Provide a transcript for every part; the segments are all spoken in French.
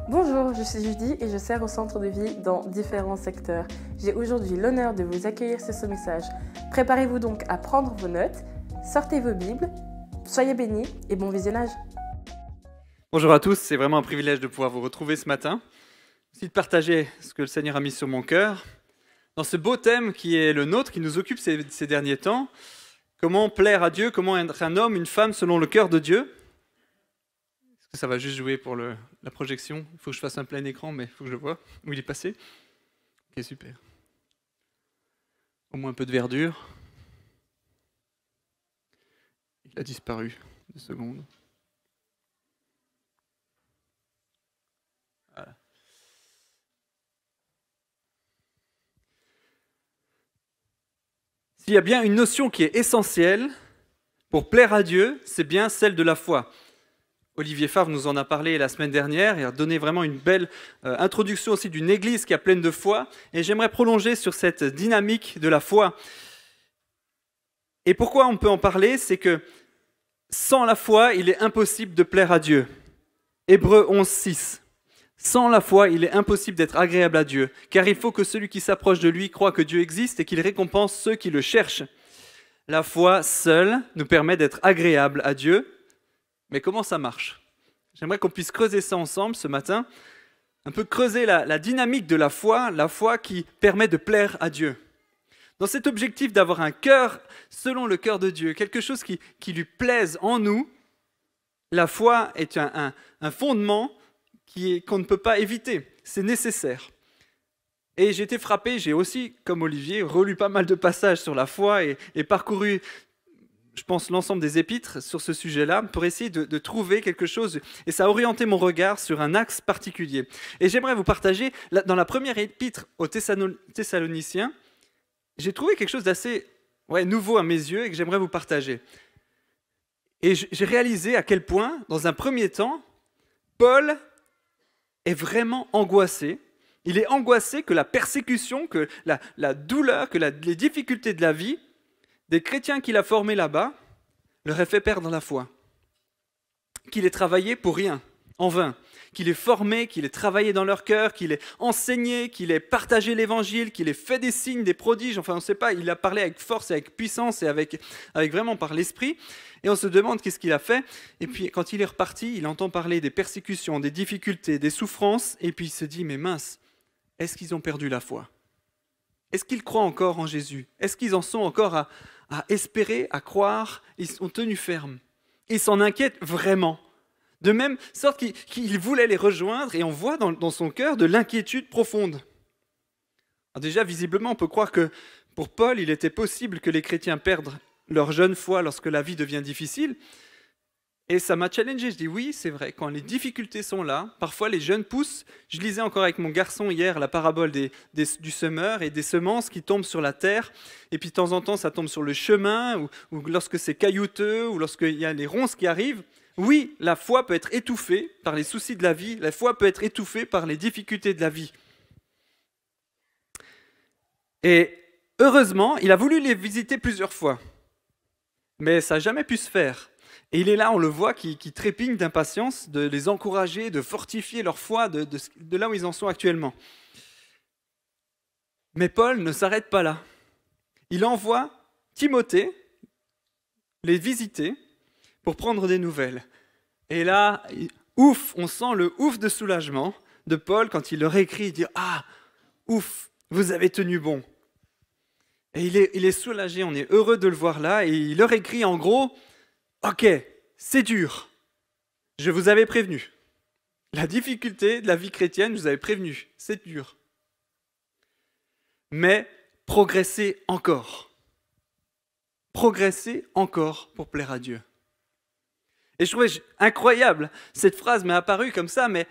Bonjour, je suis Judy et je sers au centre de vie dans différents secteurs. J'ai aujourd'hui l'honneur de vous accueillir sur ce message. Préparez-vous donc à prendre vos notes, sortez vos Bibles, soyez bénis et bon visionnage. Bonjour à tous, c'est vraiment un privilège de pouvoir vous retrouver ce matin. Aussi de partager ce que le Seigneur a mis sur mon cœur. Dans ce beau thème qui est le nôtre, qui nous occupe ces derniers temps, comment plaire à Dieu, comment être un homme, une femme selon le cœur de Dieu. Est-ce que ça va juste jouer pour la projection? Il faut que je fasse un plein écran, mais il faut que je vois où il est passé. Ok, super. Au moins un peu de verdure. Il a disparu. 2 secondes. Voilà. S'il y a bien une notion qui est essentielle pour plaire à Dieu, c'est bien celle de la foi. Olivier Favre nous en a parlé la semaine dernière et a donné vraiment une belle introduction aussi d'une église qui est pleine de foi. Et j'aimerais prolonger sur cette dynamique de la foi. Et pourquoi on peut en parler? C'est que sans la foi, il est impossible de plaire à Dieu. Hébreux 11, 6. Sans la foi, il est impossible d'être agréable à Dieu, car il faut que celui qui s'approche de lui croie que Dieu existe et qu'il récompense ceux qui le cherchent. La foi seule nous permet d'être agréable à Dieu. Mais comment ça marche? J'aimerais qu'on puisse creuser ça ensemble ce matin, un peu creuser la dynamique de la foi qui permet de plaire à Dieu. Dans cet objectif d'avoir un cœur selon le cœur de Dieu, quelque chose qui lui plaise en nous, la foi est un fondement qu'on ne peut pas éviter, c'est nécessaire. Et j'ai été frappé, j'ai aussi, comme Olivier, relu pas mal de passages sur la foi et parcouru, je pense, l'ensemble des épîtres sur ce sujet-là pour essayer de trouver quelque chose. Et ça a orienté mon regard sur un axe particulier. Et j'aimerais vous partager, dans la première épître aux Thessaloniciens, j'ai trouvé quelque chose d'assez nouveau à mes yeux et que j'aimerais vous partager. Et j'ai réalisé à quel point, dans un premier temps, Paul est vraiment angoissé. Il est angoissé que la persécution, que la douleur, que les difficultés de la vie des chrétiens qu'il a formés là-bas leur aient fait perdre la foi. Qu'il ait travaillé pour rien, en vain. Qu'il ait formé, qu'il ait travaillé dans leur cœur, qu'il ait enseigné, qu'il ait partagé l'évangile, qu'il ait fait des signes, des prodiges. Enfin, on ne sait pas, il a parlé avec force et avec puissance et avec vraiment par l'esprit. Et on se demande qu'est-ce qu'il a fait. Et puis, quand il est reparti, il entend parler des persécutions, des difficultés, des souffrances. Et puis, il se dit, mais mince, est-ce qu'ils ont perdu la foi? Est-ce qu'ils croient encore en Jésus? Est-ce qu'ils en sont encore à espérer, à croire? Ils sont tenus fermes. Ils s'en inquiètent vraiment. De même sorte qu'il voulait les rejoindre et on voit dans son cœur de l'inquiétude profonde. Alors déjà, visiblement, on peut croire que pour Paul, il était possible que les chrétiens perdent leur jeune foi lorsque la vie devient difficile. Et ça m'a challengé, je dis oui, c'est vrai, quand les difficultés sont là, parfois les jeunes poussent. Je lisais encore avec mon garçon hier la parabole du semeur et des semences qui tombent sur la terre, et puis de temps en temps ça tombe sur le chemin, ou lorsque c'est caillouteux, ou lorsqu'il y a les ronces qui arrivent. Oui, la foi peut être étouffée par les soucis de la vie, la foi peut être étouffée par les difficultés de la vie. Et heureusement, il a voulu les visiter plusieurs fois, mais ça n'a jamais pu se faire. Et il est là, on le voit, qui trépigne d'impatience de les encourager, de fortifier leur foi de là où ils en sont actuellement. Mais Paul ne s'arrête pas là. Il envoie Timothée les visiter pour prendre des nouvelles. Et là, ouf, on sent le ouf de soulagement de Paul quand il leur écrit, il dit « Ah, ouf, vous avez tenu bon ». Et il est soulagé, on est heureux de le voir là, et il leur écrit en gros « Ok, c'est dur, je vous avais prévenu. La difficulté de la vie chrétienne, je vous avais prévenu, c'est dur. Mais progressez encore. Progressez encore pour plaire à Dieu. » Et je trouvais incroyable, cette phrase m'est apparue comme ça, mais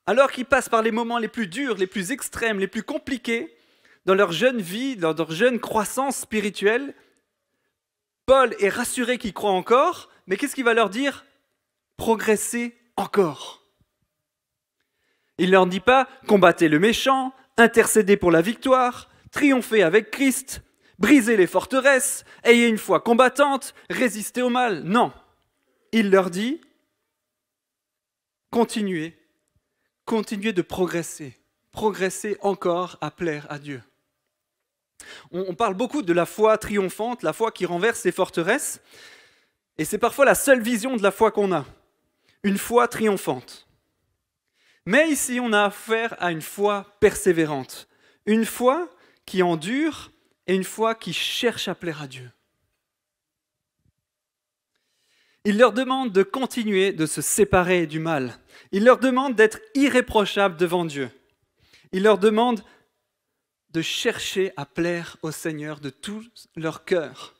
alors qu'ils passent par les moments les plus durs, les plus extrêmes, les plus compliqués, dans leur jeune vie, dans leur jeune croissance spirituelle, Paul est rassuré qu'ils croient encore, mais qu'est-ce qu'il va leur dire? Progressez encore. Il ne leur dit pas « combattez le méchant, intercédez pour la victoire, triomphez avec Christ, brisez les forteresses, ayez une foi combattante, résistez au mal. » Non. Il leur dit « continuez, continuer de progresser encore à plaire à Dieu. On parle beaucoup de la foi triomphante, la foi qui renverse les forteresses, et c'est parfois la seule vision de la foi qu'on a, une foi triomphante. Mais ici, on a affaire à une foi persévérante, une foi qui endure et une foi qui cherche à plaire à Dieu. Il leur demande de continuer de se séparer du mal. Il leur demande d'être irréprochables devant Dieu. Il leur demande de chercher à plaire au Seigneur de tout leur cœur.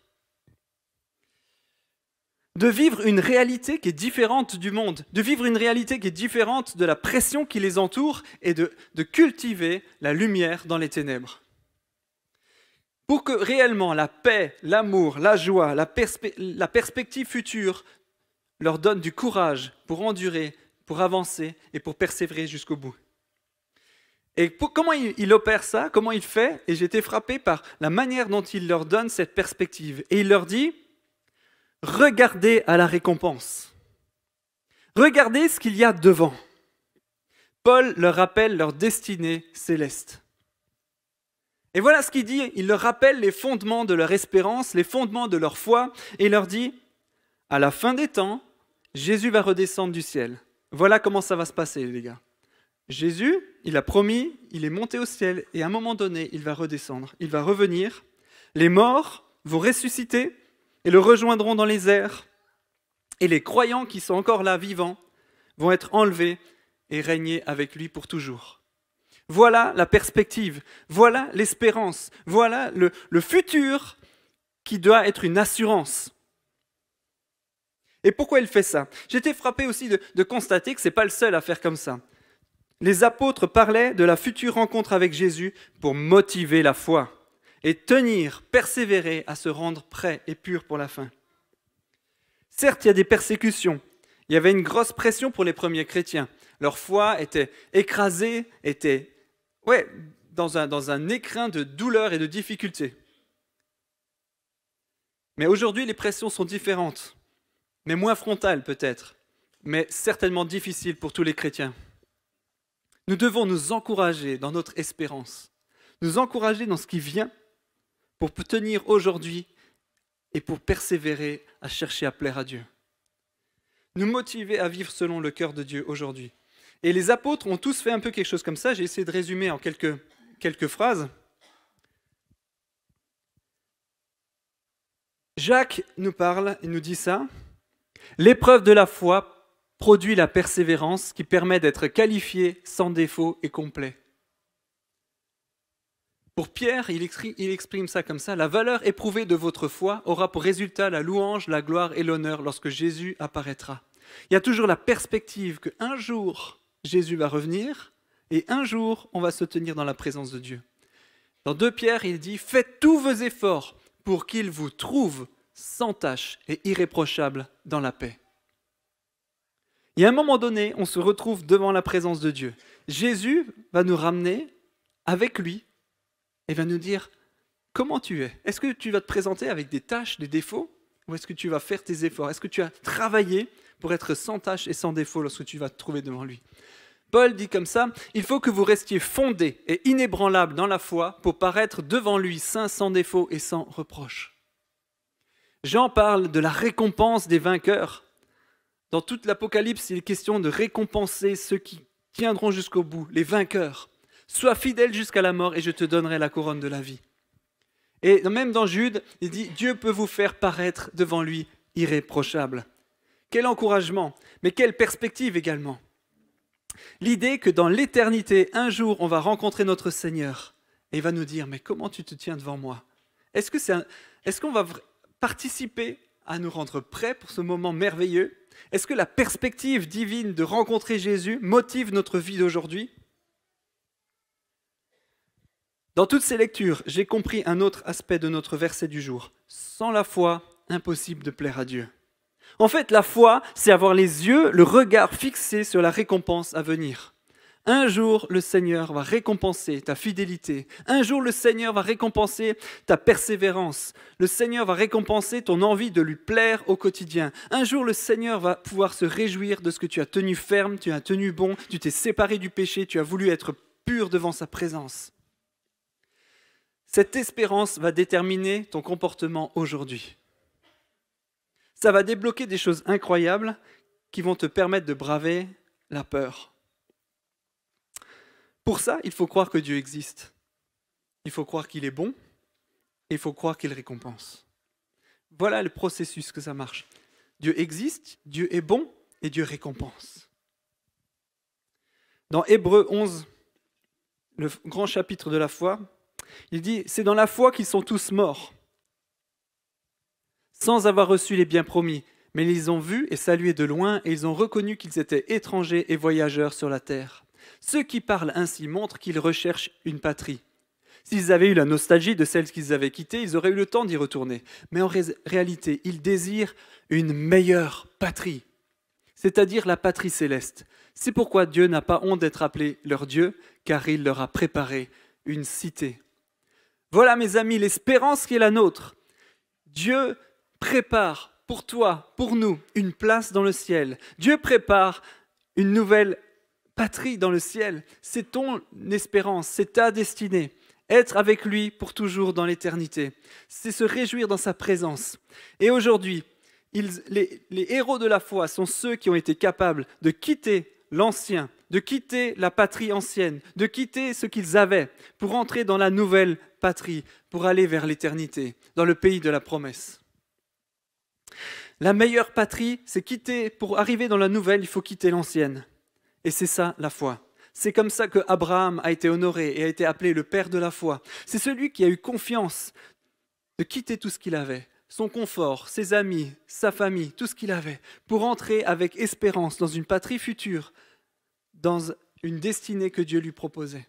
De vivre une réalité qui est différente du monde, de vivre une réalité qui est différente de la pression qui les entoure et de cultiver la lumière dans les ténèbres. Pour que réellement la paix, l'amour, la joie, la perspective future leur donne du courage pour endurer, pour avancer et pour persévérer jusqu'au bout. Et comment il opère ça, comment il fait? Et j'ai été frappé par la manière dont il leur donne cette perspective. Et il leur dit, regardez à la récompense. Regardez ce qu'il y a devant. Paul leur rappelle leur destinée céleste. Et voilà ce qu'il dit, il leur rappelle les fondements de leur espérance, les fondements de leur foi, et il leur dit, à la fin des temps, Jésus va redescendre du ciel. Voilà comment ça va se passer, les gars. Jésus, il a promis, il est monté au ciel, et à un moment donné, il va redescendre, il va revenir. Les morts vont ressusciter et le rejoindront dans les airs, et les croyants qui sont encore là, vivants, vont être enlevés et régner avec lui pour toujours. Voilà la perspective, voilà l'espérance, voilà le futur qui doit être une assurance. Et pourquoi il fait ça? J'étais frappé aussi de constater que ce n'est pas le seul à faire comme ça. Les apôtres parlaient de la future rencontre avec Jésus pour motiver la foi et tenir, persévérer à se rendre prêt et pur pour la fin. Certes, il y a des persécutions. Il y avait une grosse pression pour les premiers chrétiens. Leur foi était écrasée, était dans un écrin de douleur et de difficultés. Mais aujourd'hui, les pressions sont différentes, mais moins frontales peut-être, mais certainement difficiles pour tous les chrétiens. Nous devons nous encourager dans notre espérance, nous encourager dans ce qui vient pour tenir aujourd'hui et pour persévérer à chercher à plaire à Dieu. Nous motiver à vivre selon le cœur de Dieu aujourd'hui. Et les apôtres ont tous fait un peu quelque chose comme ça. J'ai essayé de résumer en quelques phrases. Jacques nous parle, il nous dit ça. L'épreuve de la foi produit la persévérance qui permet d'être qualifié sans défaut et complet. Pour Pierre, il exprime ça comme ça. La valeur éprouvée de votre foi aura pour résultat la louange, la gloire et l'honneur lorsque Jésus apparaîtra. Il y a toujours la perspective qu'un jour, Jésus va revenir et un jour, on va se tenir dans la présence de Dieu. Dans 2 Pierre, il dit « Faites tous vos efforts pour qu'il vous trouve sans tache et irréprochable dans la paix. » Et à un moment donné, on se retrouve devant la présence de Dieu. Jésus va nous ramener avec lui et va nous dire « Comment tu es? Est-ce que tu vas te présenter avec des taches, des défauts? Ou est-ce que tu vas faire tes efforts? Est-ce que tu as travaillé pour être sans tache et sans défaut lorsque tu vas te trouver devant lui ?» Paul dit comme ça, « Il faut que vous restiez fondés et inébranlables dans la foi pour paraître devant lui saints, sans défaut et sans reproche. » Jean parle de la récompense des vainqueurs. Dans toute l'Apocalypse, il est question de récompenser ceux qui tiendront jusqu'au bout, les vainqueurs. « Sois fidèle jusqu'à la mort et je te donnerai la couronne de la vie. » Et même dans Jude, il dit « Dieu peut vous faire paraître devant lui irréprochable. » Quel encouragement, mais quelle perspective également. L'idée que dans l'éternité, un jour, on va rencontrer notre Seigneur et il va nous dire « Mais comment tu te tiens devant moi ?» Est-ce qu'on va participer à nous rendre prêts pour ce moment merveilleux? Est-ce que la perspective divine de rencontrer Jésus motive notre vie d'aujourd'hui? Dans toutes ces lectures, j'ai compris un autre aspect de notre verset du jour. Sans la foi, impossible de plaire à Dieu. En fait, la foi, c'est avoir les yeux, le regard fixé sur la récompense à venir. Un jour, le Seigneur va récompenser ta fidélité. Un jour, le Seigneur va récompenser ta persévérance. Le Seigneur va récompenser ton envie de lui plaire au quotidien. Un jour, le Seigneur va pouvoir se réjouir de ce que tu as tenu ferme, tu as tenu bon, tu t'es séparé du péché, tu as voulu être pur devant sa présence. Cette espérance va déterminer ton comportement aujourd'hui. Ça va débloquer des choses incroyables qui vont te permettre de braver la peur. Pour ça, il faut croire que Dieu existe. Il faut croire qu'il est bon et il faut croire qu'il récompense. Voilà le processus que ça marche. Dieu existe, Dieu est bon et Dieu récompense. Dans Hébreux 11, le grand chapitre de la foi, il dit « C'est dans la foi qu'ils sont tous morts, sans avoir reçu les biens promis, mais ils les ont vus et salués de loin et ils ont reconnu qu'ils étaient étrangers et voyageurs sur la terre. Ceux qui parlent ainsi montrent qu'ils recherchent une patrie. S'ils avaient eu la nostalgie de celle qu'ils avaient quittée, ils auraient eu le temps d'y retourner. Mais en réalité, ils désirent une meilleure patrie, c'est-à-dire la patrie céleste. C'est pourquoi Dieu n'a pas honte d'être appelé leur Dieu, car il leur a préparé une cité. » Voilà, mes amis, l'espérance qui est la nôtre. Dieu prépare pour toi, pour nous, une place dans le ciel. Dieu prépare une nouvelle patrie dans le ciel. C'est ton espérance, c'est ta destinée. Être avec lui pour toujours dans l'éternité. C'est se réjouir dans sa présence. Et aujourd'hui, les héros de la foi sont ceux qui ont été capables de quitter l'ancien, de quitter la patrie ancienne, de quitter ce qu'ils avaient pour entrer dans la nouvelle patrie, pour aller vers l'éternité, dans le pays de la promesse. La meilleure patrie, c'est quitter, pour arriver dans la nouvelle, il faut quitter l'ancienne. Et c'est ça la foi. C'est comme ça que Abraham a été honoré et a été appelé le père de la foi. C'est celui qui a eu confiance de quitter tout ce qu'il avait, son confort, ses amis, sa famille, tout ce qu'il avait, pour entrer avec espérance dans une patrie future, dans une destinée que Dieu lui proposait.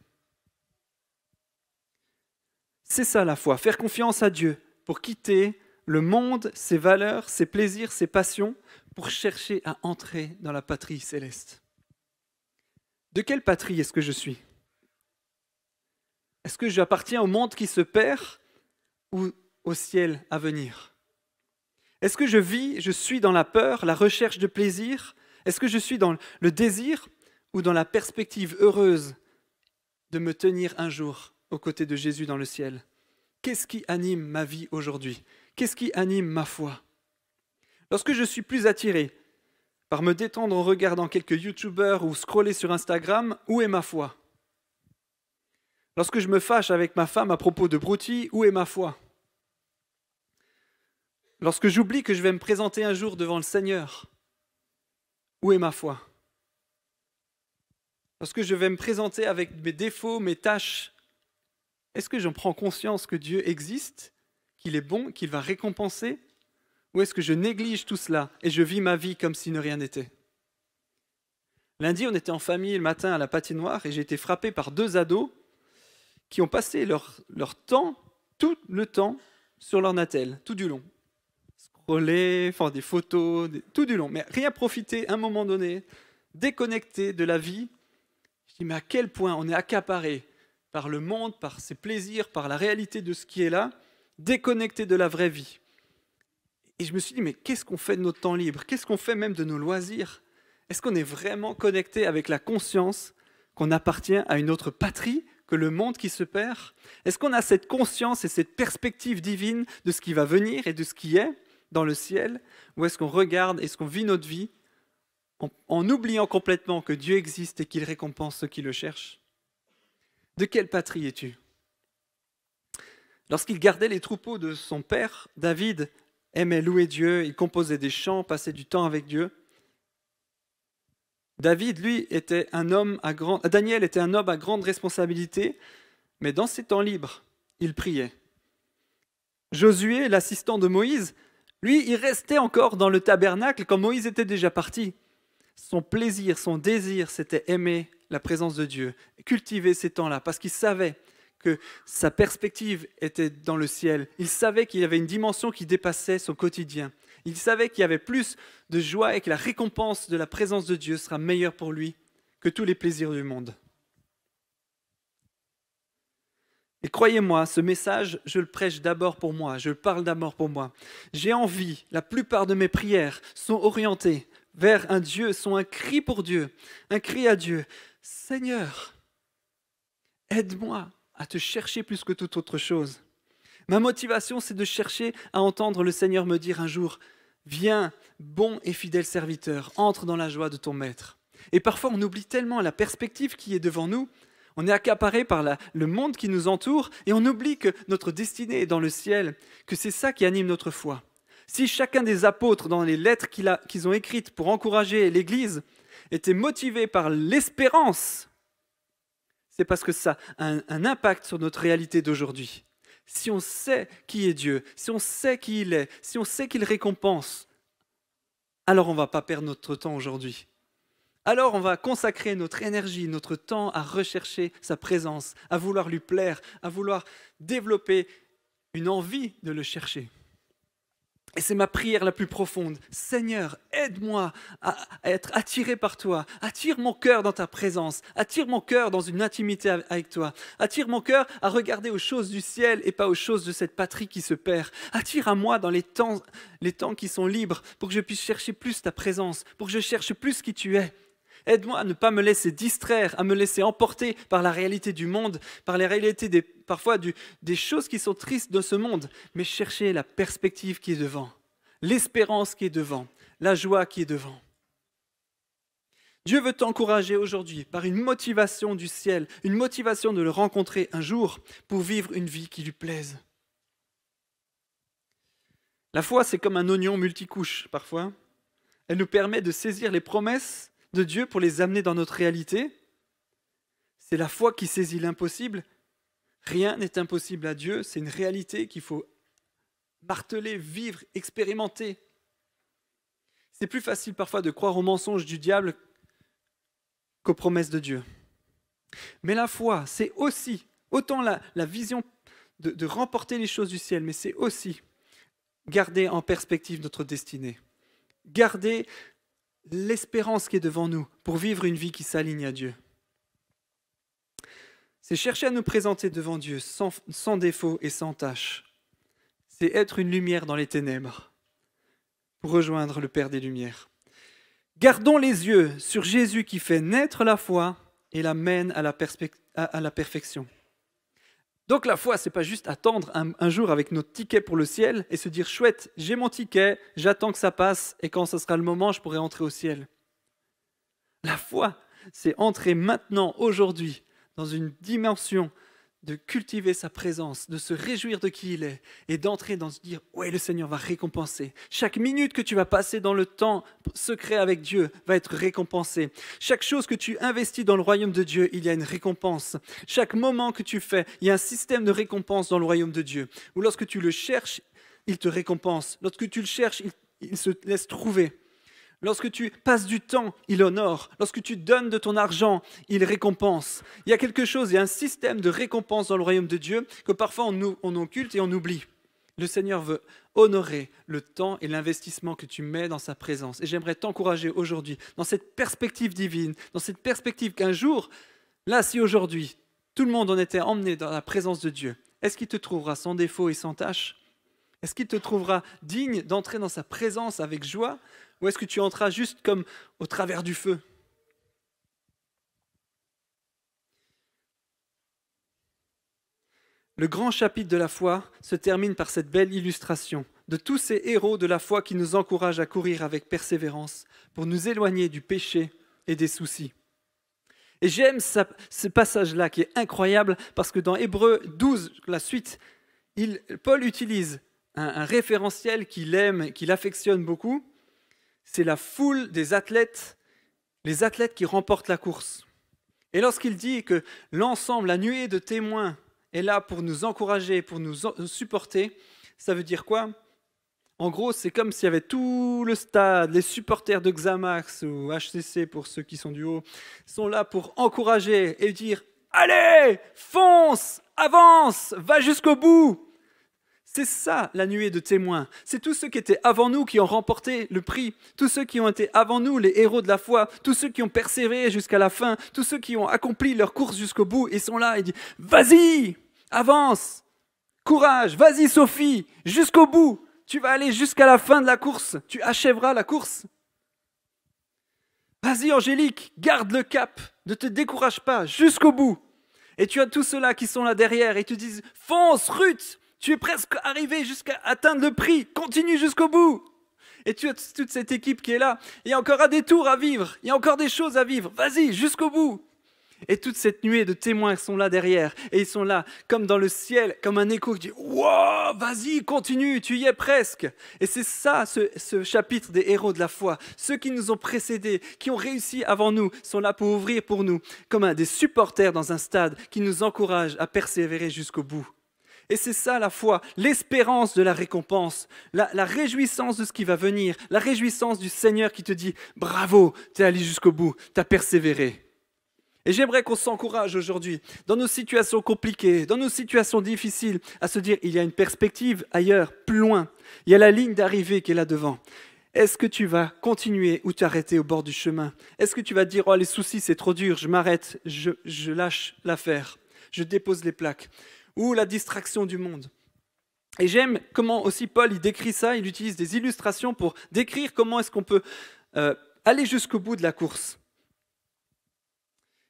C'est ça la foi, faire confiance à Dieu pour quitter le monde, ses valeurs, ses plaisirs, ses passions, pour chercher à entrer dans la patrie céleste. De quelle patrie est-ce que je suis ? Est-ce que j'appartiens au monde qui se perd ou au ciel à venir ? Est-ce que je suis dans la peur, la recherche de plaisir ? Est-ce que je suis dans le désir ou dans la perspective heureuse de me tenir un jour aux côtés de Jésus dans le ciel ? Qu'est-ce qui anime ma vie aujourd'hui ? Qu'est-ce qui anime ma foi ? Lorsque je suis plus attiré par me détendre en regardant quelques youtubeurs ou scroller sur Instagram, où est ma foi ? Lorsque je me fâche avec ma femme à propos de broutilles, où est ma foi ? Lorsque j'oublie que je vais me présenter un jour devant le Seigneur, où est ma foi ? Lorsque je vais me présenter avec mes défauts, mes tâches, est-ce que j'en prends conscience que Dieu existe, qu'il est bon, qu'il va récompenser ? Ou est-ce que je néglige tout cela et je vis ma vie comme si ne rien n'était ? Lundi, on était en famille le matin à la patinoire et j'ai été frappé par 2 ados qui ont passé leur temps, tout le temps, sur leur Natel, tout du long. Scroller, faire des photos, tout du long, mais rien profiter à un moment donné, déconnecté de la vie. Je dis, mais à quel point on est accaparé par le monde, par ses plaisirs, par la réalité de ce qui est là, déconnecté de la vraie vie. Et je me suis dit, mais qu'est-ce qu'on fait de notre temps libre ? Qu'est-ce qu'on fait même de nos loisirs ? Est-ce qu'on est vraiment connecté avec la conscience qu'on appartient à une autre patrie que le monde qui se perd ? Est-ce qu'on a cette conscience et cette perspective divine de ce qui va venir et de ce qui est dans le ciel ? Ou est-ce qu'on regarde, est-ce qu'on vit notre vie en oubliant complètement que Dieu existe et qu'il récompense ceux qui le cherchent ? De quelle patrie es-tu ? Lorsqu'il gardait les troupeaux de son père, David aimait louer Dieu, il composait des chants, passait du temps avec Dieu. Daniel était un homme à grande responsabilité, mais dans ses temps libres, il priait. Josué, l'assistant de Moïse, lui, il restait encore dans le tabernacle quand Moïse était déjà parti. Son plaisir, son désir, c'était aimer la présence de Dieu, cultiver ces temps-là, parce qu'il savait que sa perspective était dans le ciel. Il savait qu'il y avait une dimension qui dépassait son quotidien. Il savait qu'il y avait plus de joie et que la récompense de la présence de Dieu sera meilleure pour lui que tous les plaisirs du monde. Et croyez-moi, ce message, je le prêche d'abord pour moi, je le parle d'abord pour moi. J'ai envie, la plupart de mes prières sont orientées vers un Dieu, sont un cri pour Dieu, un cri à Dieu. Seigneur, aide-moi à te chercher plus que toute autre chose. Ma motivation, c'est de chercher à entendre le Seigneur me dire un jour, viens, bon et fidèle serviteur, entre dans la joie de ton maître. Et parfois, on oublie tellement la perspective qui est devant nous. On est accaparé par le monde qui nous entoure et on oublie que notre destinée est dans le ciel, que c'est ça qui anime notre foi. Si chacun des apôtres, dans les lettres qu'ils ont écrites pour encourager l'Église, était motivé par l'espérance, c'est parce que ça a un impact sur notre réalité d'aujourd'hui. Si on sait qui est Dieu, si on sait qui il est, si on sait qu'il récompense, alors on ne va pas perdre notre temps aujourd'hui. Alors on va consacrer notre énergie, notre temps à rechercher sa présence, à vouloir lui plaire, à vouloir développer une envie de le chercher. Et c'est ma prière la plus profonde. Seigneur, aide-moi à être attiré par toi. Attire mon cœur dans ta présence. Attire mon cœur dans une intimité avec toi. Attire mon cœur à regarder aux choses du ciel et pas aux choses de cette patrie qui se perd. Attire à moi dans les temps qui sont libres pour que je puisse chercher plus ta présence, pour que je cherche plus qui tu es. Aide-moi à ne pas me laisser distraire, à me laisser emporter par la réalité du monde, par les réalités parfois des choses qui sont tristes de ce monde, mais chercher la perspective qui est devant, l'espérance qui est devant, la joie qui est devant. Dieu veut t'encourager aujourd'hui par une motivation du ciel, une motivation de le rencontrer un jour pour vivre une vie qui lui plaise. La foi, c'est comme un oignon multicouche parfois. Elle nous permet de saisir les promesses de Dieu pour les amener dans notre réalité. C'est la foi qui saisit l'impossible. Rien n'est impossible à Dieu, c'est une réalité qu'il faut marteler, vivre, expérimenter. C'est plus facile parfois de croire aux mensonges du diable qu'aux promesses de Dieu. Mais la foi, c'est aussi, autant la vision de remporter les choses du ciel, mais c'est aussi garder en perspective notre destinée. Garder l'espérance qui est devant nous pour vivre une vie qui s'aligne à Dieu. C'est chercher à nous présenter devant Dieu sans défaut et sans tâche. C'est être une lumière dans les ténèbres pour rejoindre le Père des Lumières. Gardons les yeux sur Jésus qui fait naître la foi et la mène à la perfection. Donc la foi, ce n'est pas juste attendre un jour avec notre ticket pour le ciel et se dire « chouette, j'ai mon ticket, j'attends que ça passe et quand ce sera le moment, je pourrai entrer au ciel ». La foi, c'est entrer maintenant, aujourd'hui, dans une dimension de cultiver sa présence, de se réjouir de qui il est et d'entrer dans se dire « ouais, le Seigneur va récompenser ». Chaque minute que tu vas passer dans le temps secret avec Dieu va être récompensée. Chaque chose que tu investis dans le royaume de Dieu, il y a une récompense. Chaque moment que tu fais, il y a un système de récompense dans le royaume de Dieu. Ou lorsque tu le cherches, il te récompense. Lorsque tu le cherches, il se laisse trouver. Lorsque tu passes du temps, il honore. Lorsque tu donnes de ton argent, il récompense. Il y a quelque chose, il y a un système de récompense dans le royaume de Dieu que parfois on occulte et on oublie. Le Seigneur veut honorer le temps et l'investissement que tu mets dans sa présence. Et j'aimerais t'encourager aujourd'hui, dans cette perspective divine, dans cette perspective qu'un jour, là, si aujourd'hui, tout le monde en était emmené dans la présence de Dieu, est-ce qu'il te trouvera sans défaut et sans tâche ? Est-ce qu'il te trouvera digne d'entrer dans sa présence avec joie ? Ou est-ce que tu entreras juste comme au travers du feu ? Le grand chapitre de la foi se termine par cette belle illustration de tous ces héros de la foi qui nous encouragent à courir avec persévérance pour nous éloigner du péché et des soucis. Et j'aime ce passage-là qui est incroyable parce que dans Hébreux 12, la suite, Paul utilise un référentiel qu'il aime, qu'il affectionne beaucoup. C'est la foule des athlètes, les athlètes qui remportent la course. Et lorsqu'il dit que l'ensemble, la nuée de témoins est là pour nous encourager, pour nous supporter, ça veut dire quoi ? En gros, c'est comme s'il y avait tout le stade, les supporters de Xamax ou HCC pour ceux qui sont du haut, sont là pour encourager et dire « Allez, fonce, avance, va jusqu'au bout !» C'est ça la nuée de témoins. C'est tous ceux qui étaient avant nous qui ont remporté le prix. Tous ceux qui ont été avant nous les héros de la foi. Tous ceux qui ont persévéré jusqu'à la fin. Tous ceux qui ont accompli leur course jusqu'au bout et sont là et disent « Vas-y, Avance, courage, vas-y Sophie, jusqu'au bout. Tu vas aller jusqu'à la fin de la course, tu achèveras la course. Vas-y Angélique, garde le cap, ne te décourage pas, jusqu'au bout. Et tu as tous ceux-là qui sont là derrière et te disent « Fonce, Ruth, tu es presque arrivé jusqu'à atteindre le prix, continue jusqu'au bout !» Et tu as toute cette équipe qui est là. Il y a encore un détour à vivre, il y a encore des choses à vivre, vas-y, jusqu'au bout. Et toute cette nuée de témoins sont là derrière et ils sont là comme dans le ciel, comme un écho qui dit « Wow, vas-y, continue, tu y es presque !» Et c'est ça, ce chapitre des héros de la foi. Ceux qui nous ont précédés, qui ont réussi avant nous, sont là pour ouvrir pour nous, comme des supporters dans un stade qui nous encouragent à persévérer jusqu'au bout. Et c'est ça la foi, l'espérance de la récompense, la réjouissance de ce qui va venir, la réjouissance du Seigneur qui te dit « Bravo, tu es allé jusqu'au bout, tu as persévéré !» Et j'aimerais qu'on s'encourage aujourd'hui, dans nos situations compliquées, dans nos situations difficiles, à se dire, il y a une perspective ailleurs, plus loin. Il y a la ligne d'arrivée qui est là devant. Est-ce que tu vas continuer ou t'arrêter au bord du chemin? Est-ce que tu vas dire, oh les soucis c'est trop dur, je m'arrête, je lâche l'affaire, je dépose les plaques? Ou la distraction du monde? Et j'aime comment aussi Paul il décrit ça, il utilise des illustrations pour décrire comment est-ce qu'on peut aller jusqu'au bout de la course.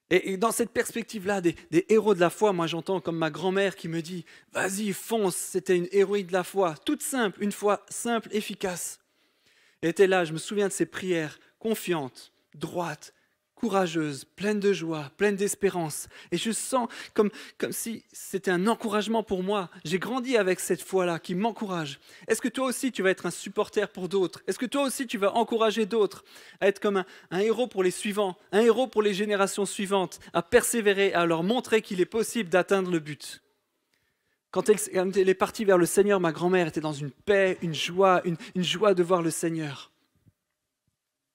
Et dans cette perspective-là, des héros de la foi, moi j'entends comme ma grand-mère qui me dit « Vas-y, fonce !» C'était une héroïne de la foi, toute simple, une foi simple, efficace. Elle était là, je me souviens de ses prières, confiante, droite, courageuse, pleine de joie, pleine d'espérance. Et je sens comme si c'était un encouragement pour moi. J'ai grandi avec cette foi-là qui m'encourage. Est-ce que toi aussi tu vas être un supporter pour d'autres? Est-ce que toi aussi tu vas encourager d'autres à être comme un héros pour les suivants, un héros pour les générations suivantes, à persévérer, à leur montrer qu'il est possible d'atteindre le but? Quand elle est partie vers le Seigneur, ma grand-mère était dans une paix, une joie de voir le Seigneur.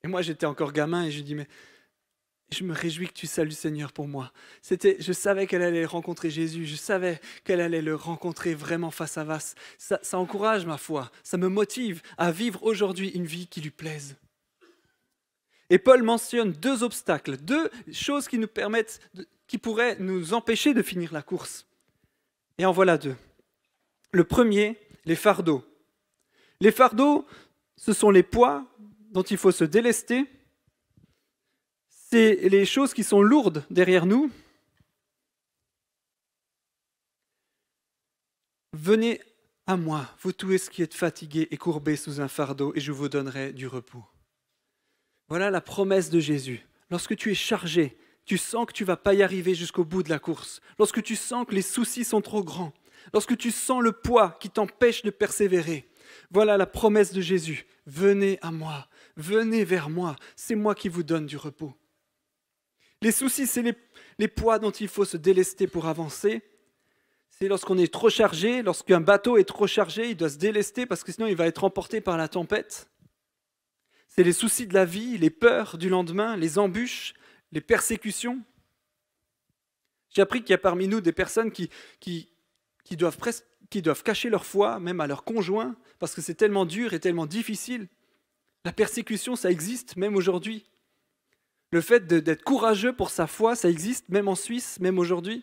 Et moi j'étais encore gamin et je dis mais je me réjouis que tu salues Seigneur pour moi. Je savais qu'elle allait rencontrer Jésus, je savais qu'elle allait le rencontrer vraiment face à face. Ça encourage ma foi, ça me motive à vivre aujourd'hui une vie qui lui plaise. Et Paul mentionne 2 obstacles, 2 choses qui qui pourraient nous empêcher de finir la course. Et en voilà 2. Le premier, les fardeaux. Les fardeaux, ce sont les poids dont il faut se délester. C'est les choses qui sont lourdes derrière nous. Venez à moi, vous tous qui êtes fatigués et courbés sous un fardeau, et je vous donnerai du repos. Voilà la promesse de Jésus. Lorsque tu es chargé, tu sens que tu ne vas pas y arriver jusqu'au bout de la course. Lorsque tu sens que les soucis sont trop grands. Lorsque tu sens le poids qui t'empêche de persévérer. Voilà la promesse de Jésus. Venez à moi, venez vers moi, c'est moi qui vous donne du repos. Les soucis, c'est les poids dont il faut se délester pour avancer. C'est lorsqu'on est trop chargé, lorsqu'un bateau est trop chargé, il doit se délester parce que sinon il va être emporté par la tempête. C'est les soucis de la vie, les peurs du lendemain, les embûches, les persécutions. J'ai appris qu'il y a parmi nous des personnes qui doivent cacher leur foi, même à leur conjoint, parce que c'est tellement dur et tellement difficile. La persécution, ça existe même aujourd'hui. Le fait d'être courageux pour sa foi, ça existe même en Suisse, même aujourd'hui.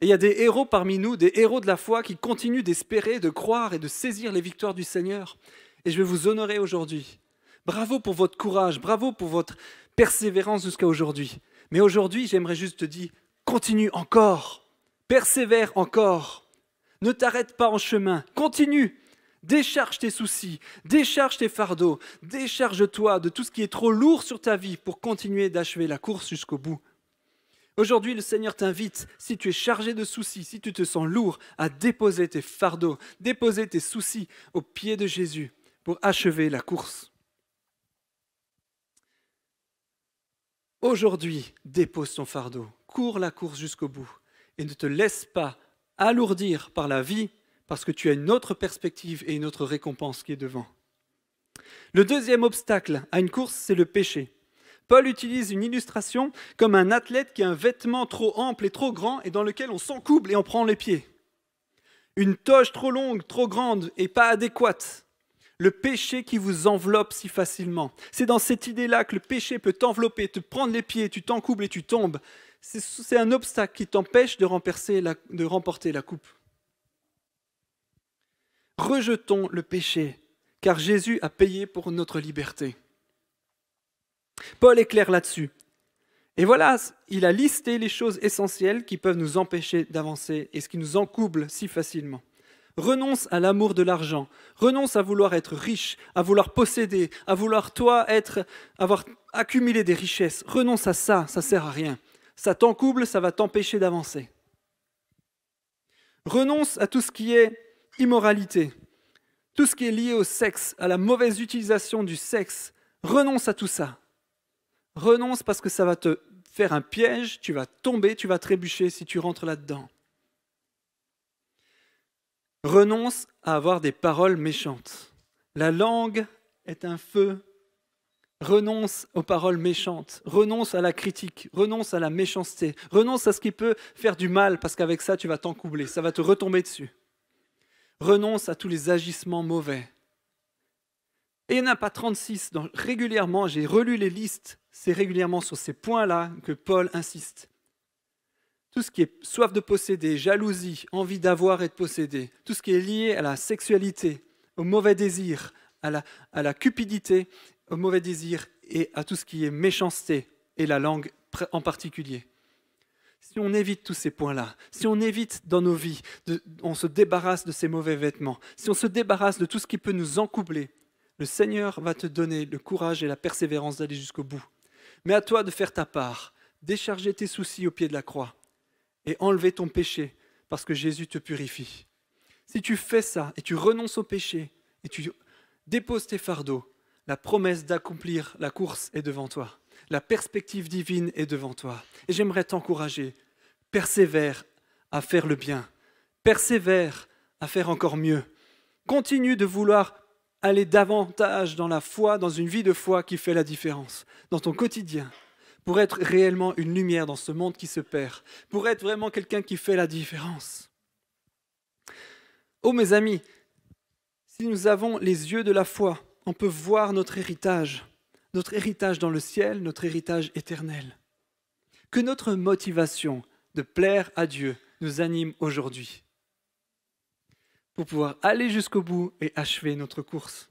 Et il y a des héros parmi nous, des héros de la foi qui continuent d'espérer, de croire et de saisir les victoires du Seigneur. Et je vais vous honorer aujourd'hui. Bravo pour votre courage, bravo pour votre persévérance jusqu'à aujourd'hui. Mais aujourd'hui, j'aimerais juste te dire, continue encore, persévère encore. Ne t'arrête pas en chemin, continue. Décharge tes soucis, décharge tes fardeaux, décharge-toi de tout ce qui est trop lourd sur ta vie pour continuer d'achever la course jusqu'au bout. Aujourd'hui, le Seigneur t'invite, si tu es chargé de soucis, si tu te sens lourd, à déposer tes fardeaux, déposer tes soucis aux pieds de Jésus pour achever la course. Aujourd'hui, dépose ton fardeau, cours la course jusqu'au bout et ne te laisse pas alourdir par la vie parce que tu as une autre perspective et une autre récompense qui est devant. Le deuxième obstacle à une course, c'est le péché. Paul utilise une illustration comme un athlète qui a un vêtement trop ample et trop grand et dans lequel on s'encouble et on prend les pieds. Une toge trop longue, trop grande et pas adéquate. Le péché qui vous enveloppe si facilement. C'est dans cette idée-là que le péché peut t'envelopper, te prendre les pieds, tu t'encouples et tu tombes. C'est un obstacle qui t'empêche de remporter la coupe. Rejetons le péché, car Jésus a payé pour notre liberté. Paul est clair là-dessus. Et voilà, il a listé les choses essentielles qui peuvent nous empêcher d'avancer et ce qui nous encouble si facilement. Renonce à l'amour de l'argent, renonce à vouloir être riche, à vouloir posséder, à vouloir avoir accumulé des richesses. Renonce à ça, ça ne sert à rien. Ça t'encouble, ça va t'empêcher d'avancer. Renonce à tout ce qui est immoralité, tout ce qui est lié au sexe, à la mauvaise utilisation du sexe. Renonce à tout ça. Renonce parce que ça va te faire un piège, tu vas tomber, tu vas trébucher si tu rentres là-dedans. Renonce à avoir des paroles méchantes. La langue est un feu. Renonce aux paroles méchantes. Renonce à la critique. Renonce à la méchanceté. Renonce à ce qui peut faire du mal parce qu'avec ça, tu vas t'encoubler. Ça va te retomber dessus. Renonce à tous les agissements mauvais. Et il n'y en a pas 36. Régulièrement, j'ai relu les listes. C'est régulièrement sur ces points-là que Paul insiste. Tout ce qui est soif de posséder, jalousie, envie d'avoir et de posséder, tout ce qui est lié à la sexualité, au mauvais désir, à la cupidité, au mauvais désir et à tout ce qui est méchanceté et la langue en particulier. Si on évite tous ces points-là, si on évite dans nos vies, on se débarrasse de ces mauvais vêtements, si on se débarrasse de tout ce qui peut nous encoubler, le Seigneur va te donner le courage et la persévérance d'aller jusqu'au bout. Mais à toi de faire ta part, décharger tes soucis au pied de la croix et enlever ton péché parce que Jésus te purifie. Si tu fais ça et tu renonces au péché et tu déposes tes fardeaux, la promesse d'accomplir la course est devant toi. La perspective divine est devant toi. Et j'aimerais t'encourager. Persévère à faire le bien. Persévère à faire encore mieux. Continue de vouloir aller davantage dans la foi, dans une vie de foi qui fait la différence, dans ton quotidien, pour être réellement une lumière dans ce monde qui se perd, pour être vraiment quelqu'un qui fait la différence. Oh mes amis, si nous avons les yeux de la foi, on peut voir notre héritage dans le ciel, notre héritage éternel. Que notre motivation de plaire à Dieu nous anime aujourd'hui pour pouvoir aller jusqu'au bout et achever notre course.